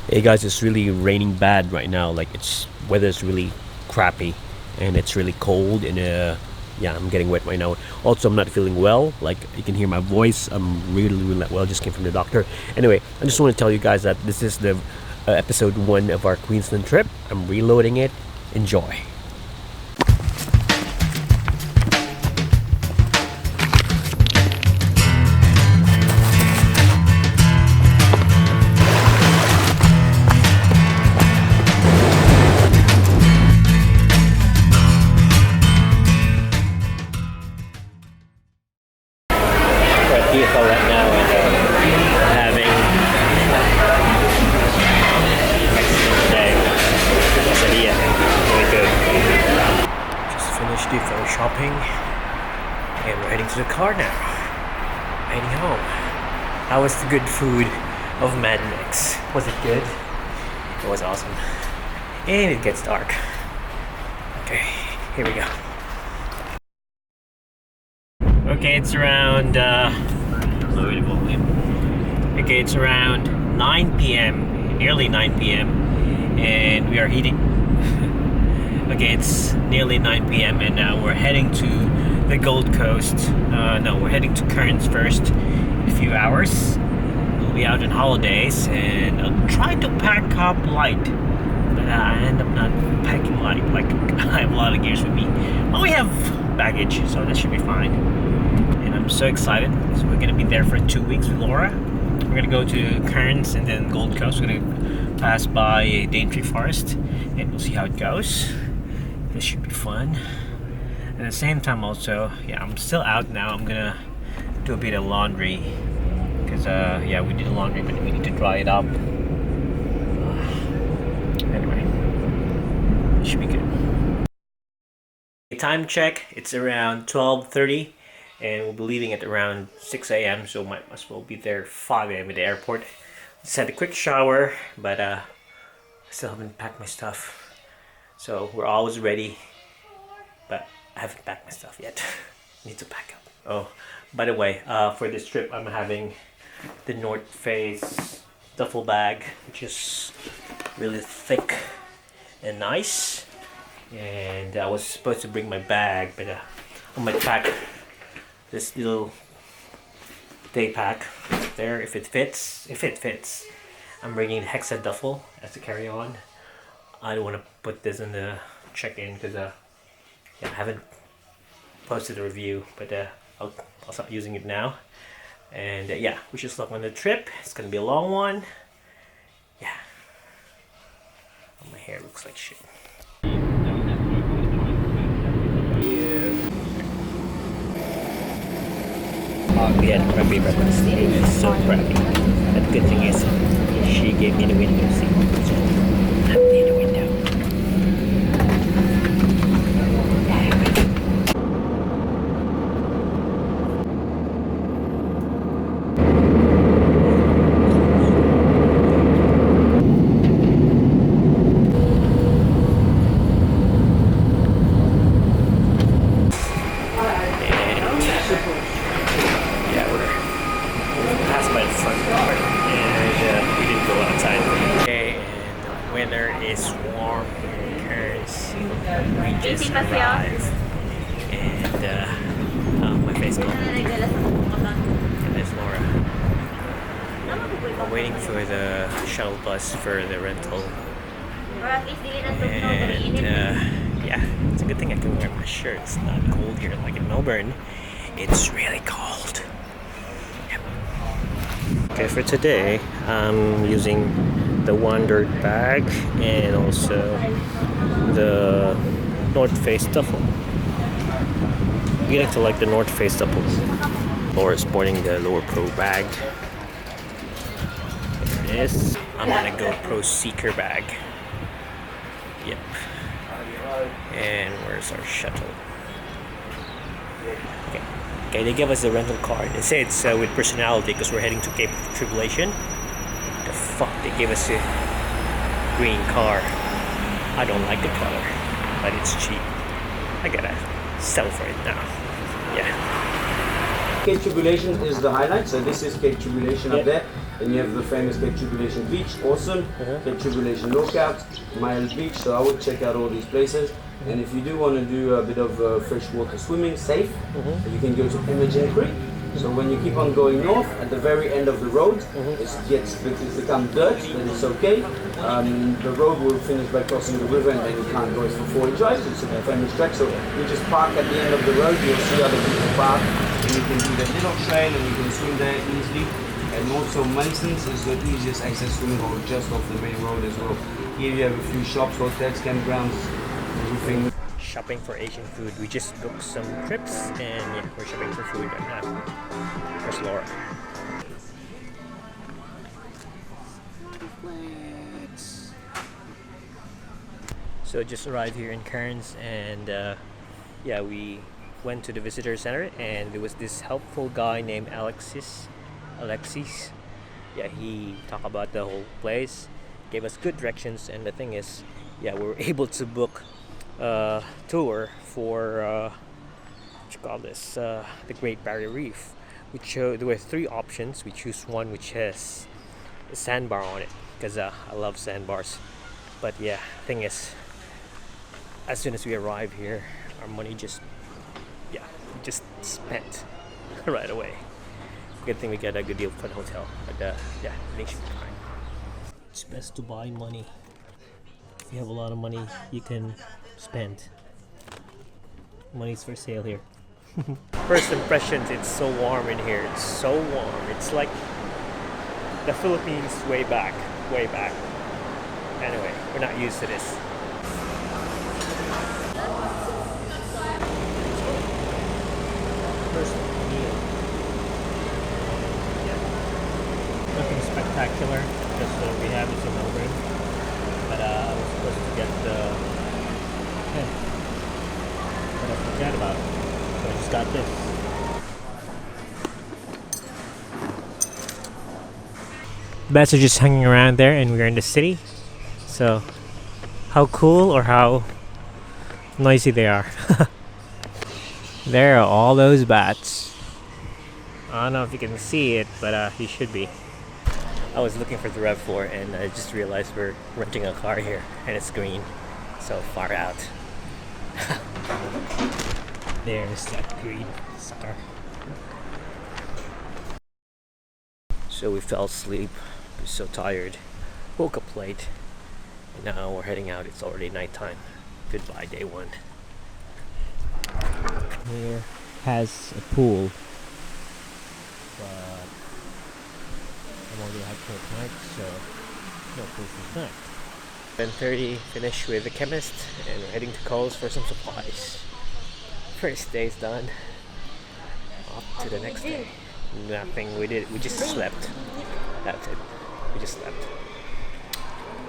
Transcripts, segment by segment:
Hey guys, it's really raining bad right now. Like it's weather's really crappy and it's really cold and yeah, I'm getting wet right now. Also, I'm not feeling well. Like you can hear my voice. I'm really not well. Just came from the doctor. Anyway, I just want to tell you guys that this is the episode 1 of our Queensland trip. I'm reloading it. Enjoy. Right now and having excellent day. Quesadilla, really good. Just finished the phone shopping and we're heading to the car now. Heading home. How was the good food of Mad Mix? Was it good? It was awesome. And it gets dark. Okay, here we go. Okay, it's around Okay, it's around 9 p.m. nearly 9 p.m. and we are heating. Okay, it's nearly 9 p.m. and we're heading to the Gold Coast. No, we're heading to Cairns first in a few hours. We'll be out on holidays and I'll try to pack up light, but I end up not packing light. Like I have a lot of gears with me. Well, we have baggage, so that should be fine. And I'm so excited. So we're gonna be there for 2 weeks with Laura. We're gonna go to Cairns and then Gold Coast. We're gonna pass by Daintree Forest and we'll see how it goes. This should be fun. At the same time also, yeah, I'm still out now. I'm gonna do a bit of laundry because yeah, we did laundry but we need to dry it up. Anyway, it should be good. Time check, it's around 12:30 and we'll be leaving at around 6 a.m. so might as well be there 5 a.m. at the airport. Just had a quick shower, but I still haven't packed my stuff. So we're always ready, but I haven't packed my stuff yet. Need to pack up. Oh, by the way, for this trip I'm having the North Face duffel bag, which is really thick and nice. And I was supposed to bring my bag, but I might pack this little day pack there if it fits. If it fits, I'm bringing the Hexa duffel as a carry-on. I don't want to put this in the check-in because yeah, I haven't posted a review, but I'll start using it now. And yeah, we should start on the trip. It's gonna be a long one. Yeah. Oh, my hair looks like shit. We had crappy breakfast. It was so crappy. But the good thing is, she gave me the window seat. So I'm near the window. It's warm in Cairns. We just arrived and my face gone. And there's Laura. I'm waiting for the shuttle bus for the rental. And yeah, it's a good thing I can wear my shirt. It's not cold here like in Melbourne. It's really cold. Yep. Okay, for today I'm using the Wandered bag and also the North Face duffel. We like to like the North Face duffel. Laura's sporting the Lower Pro bag. There it is. I'm gonna go Pro Seeker bag. Yep. And where's our shuttle? Okay, they give us a rental car. They say it's with personality because we're heading to Cape Tribulation. The fuck, they gave us a green car. I don't like the color, but it's cheap. I gotta sell for it now. Yeah. Cape Tribulation is the highlight, so this is Cape Tribulation up there. Then you have the famous Cape Tribulation Beach, awesome. Cape Tribulation Lookout, Mile Beach, so I would check out all these places. And if you do want to do a bit of freshwater swimming, safe, you can go to Imogen Creek. So when you keep on going north, at the very end of the road, it's become dirt, then it's okay. The road will finish by crossing the river, and then you can't go for 4 drives. It's a famous track, so you just park at the end of the road, you'll see other people park, and you can do that little trail, and you can swim there easily. And also Mason's is the easiest access swimming hole just off the main road as well. Here you have a few shops, hotels, campgrounds, everything. Shopping for Asian food. We just booked some trips and yeah, we're shopping for food right now. Where's Laura? So just arrived here in Cairns and yeah, we went to the visitor center and there was this helpful guy named Alexis. Yeah, he talked about the whole place, gave us good directions, and the thing is, yeah, we were able to book a tour for what you call this, the Great Barrier Reef. There were 3 options. We choose one which has a sandbar on it because I love sandbars. But yeah, thing is, as soon as we arrived here, our money just spent right away. Good thing we got a good deal for the hotel, but yeah, it should be fine. It's best to buy money. If you have a lot of money, you can spend. Money's for sale here. First impressions, it's so warm in here. It's so warm. It's like the Philippines way back. Anyway, we're not used to this. First meal. Nothing spectacular, just what we have is in Melbourne. But I was supposed to get the but I forgot about it. So I just got this. Bats are just hanging around there and we're in the city. So how cool or how noisy they are. There are all those bats. I don't know if you can see it, but you should be. I was looking for the RAV4 and I just realized we're renting a car here and it's green, so far out. There's that green sucker. So we fell asleep. We were so tired. Woke up late. And now we're heading out. It's already nighttime. Goodbye, day 1. Here has a pool. But I'm only have to tonight, so no pool for tonight. 10:30, finished with the chemist, and we're heading to Coles for some supplies. First day's done. Up to the next day. Nothing we did. We just slept. That's it. We just slept.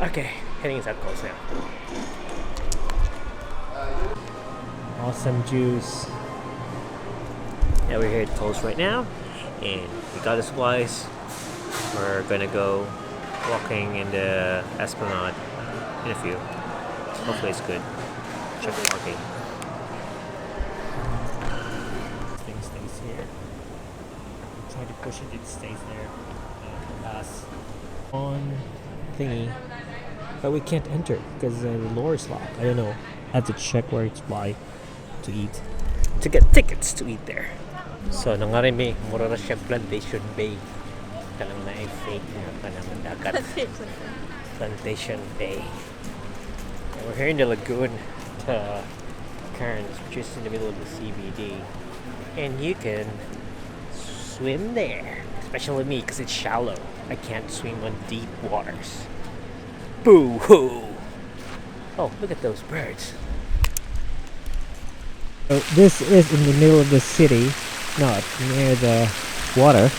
Okay, heading inside Coles now. Awesome juice. Yeah, we're here at Coles right now, and we got the supplies. We're gonna go walking in the Esplanade in a few. Hopefully it's good. Check the parking. This thing stays here. Try to push it, it stays there. Pass on thingy, but we can't enter because the door is locked. I don't know. I have to check where it's by to eat, to get tickets to eat there. So nangarimi mura na siya Plantation Bay. Talang na fake na panang dagat. Plantation Bay. And we're here in the lagoon to Cairns, which is in the middle of the CBD, and you can swim there, especially me because it's shallow. I can't swim on deep waters. Boo hoo! Oh, look at those birds. So this is in the middle of the city, not near the water.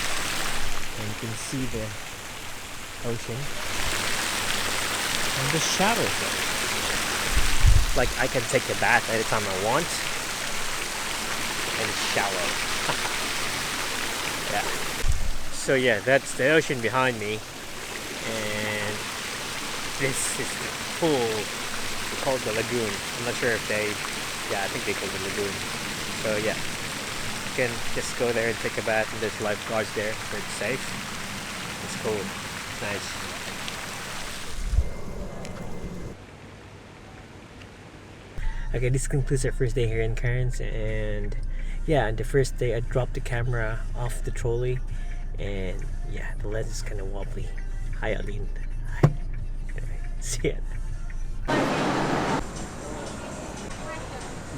And you can see the ocean and the shadows there. Like I can take a bath anytime I want, and it's shallow. Yeah. So yeah, that's the ocean behind me, and this is the pool. We call it the lagoon. I'm not sure if I think they call it the lagoon. So yeah, you can just go there and take a bath, and there's lifeguards there, so it's safe. It's cool. Nice. Okay, this concludes our first day here in Cairns, and yeah, the first day I dropped the camera off the trolley, and yeah, the lens is kind of wobbly. Hi, Aline. Hi. Anyway, see ya.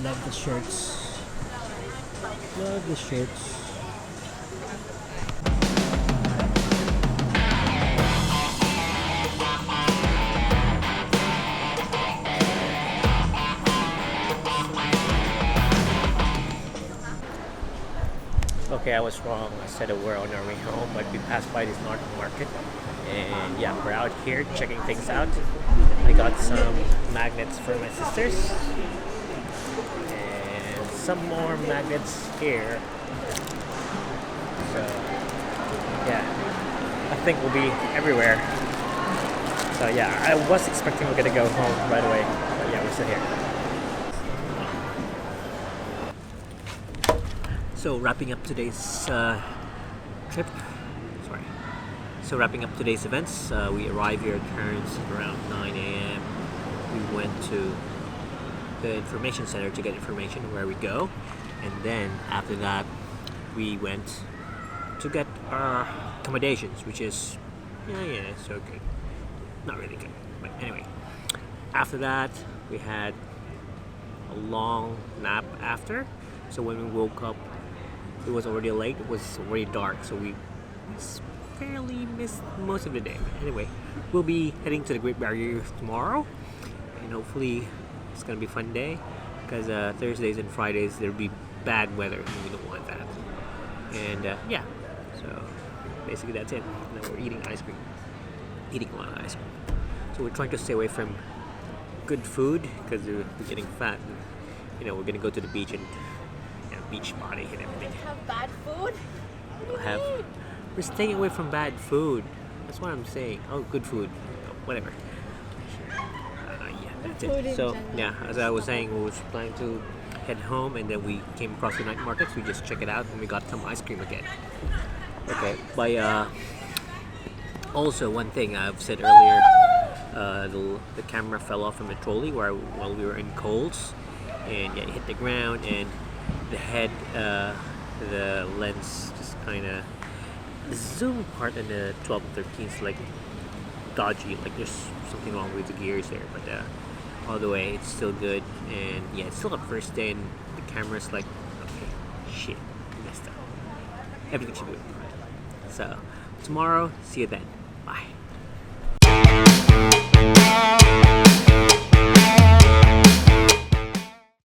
Love the shirts. Love the shirts. Okay, I was wrong. I said that we're on our way home, but we passed by this market, and yeah, we're out here checking things out. I got some magnets for my sisters, and some more magnets here. So yeah, I think we'll be everywhere. So yeah, I was expecting we're gonna go home right away, but yeah, we're still here. So wrapping up today's trip. Sorry. So wrapping up today's events, we arrived here at Cairns around 9 a.m. We went to the information center to get information where we go, and then after that, we went to get our accommodations, which is so good. Not really good, but anyway. After that, we had a long nap after. So when we woke up, it was already late. It was already dark, so we fairly missed most of the day. But anyway, we'll be heading to the Great Barrier Reef tomorrow, and hopefully it's gonna be a fun day, because Thursdays and Fridays there'll be bad weather, and we don't want that. And yeah, so basically that's it. And then we're eating ice cream, eating a lot of ice cream. So we're trying to stay away from good food because we're getting fat. And, you know, we're gonna go to the beach and beach party and everything. Have bad food? We're staying away from bad food. That's what I'm saying. Oh, good food. Oh, whatever. Yeah, that's it. So yeah, as I was saying, we were planning to head home, and then we came across the night market. So we just check it out, and we got some ice cream again. Okay. Also, one thing I've said earlier, the camera fell off from the trolley while we were in Coles, and yeah, it hit the ground, and the head, the lens just kind of, the zoom part in the 12 and 13 is like dodgy, like there's something wrong with the gears there, but all the way it's still good. And yeah, it's still the first day, and the camera's like, okay, shit, messed up. Everything should be good. So tomorrow, see you then. Bye.